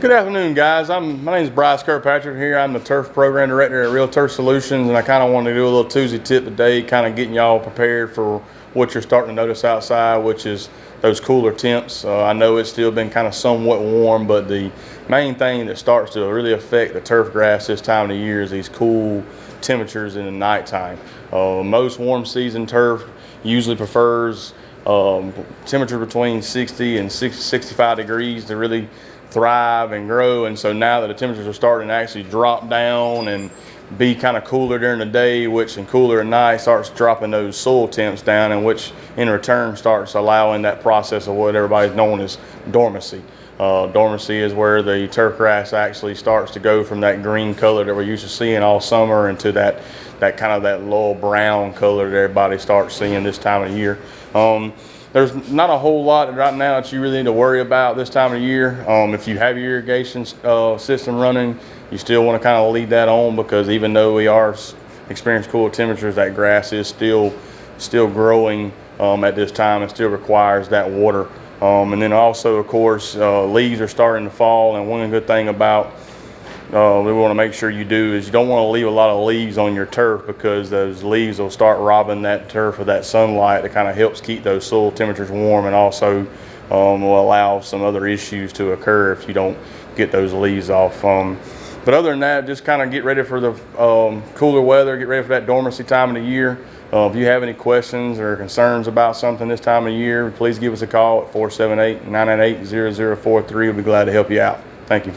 Good afternoon, guys. My name is Bryce Kirkpatrick here. I'm the Turf Program Director at Real Turf Solutions, and I kind of wanted to do a little Tuesday tip today, kind of getting y'all prepared for what you're starting to notice outside, which is those cooler temps. I know it's still been kind of somewhat warm, but the main thing that starts to really affect the turf grass this time of the year is these cool temperatures in the nighttime. Most warm season turf usually prefers temperature between 60 and 65 degrees to really thrive and grow. And so now that the temperatures are starting to actually drop down and be kind of cooler during the day, which and cooler at night, starts dropping those soil temps down, and which in return starts allowing that process of what everybody's known as dormancy. Dormancy is where the turf grass actually starts to go from that green color that we're used to seeing all summer into that kind of that low brown color that everybody starts seeing this time of year. There's not a whole lot right now that you really need to worry about this time of year. If you have your irrigation system running, you still want to kind of leave that on, because even though we are experiencing cooler temperatures, that grass is still growing at this time and still requires that water. And then also, of course, leaves are starting to fall, and one good thing about we want to make sure you do is you don't want to leave a lot of leaves on your turf, because those leaves will start robbing that turf of that sunlight that kind of helps keep those soil temperatures warm, and also will allow some other issues to occur if you don't get those leaves off. But other than that, just kind of get ready for the cooler weather, get ready for that dormancy time of the year. If you have any questions or concerns about something this time of year, please give us a call at 478-998-0043. We'll be glad to help you out. Thank you.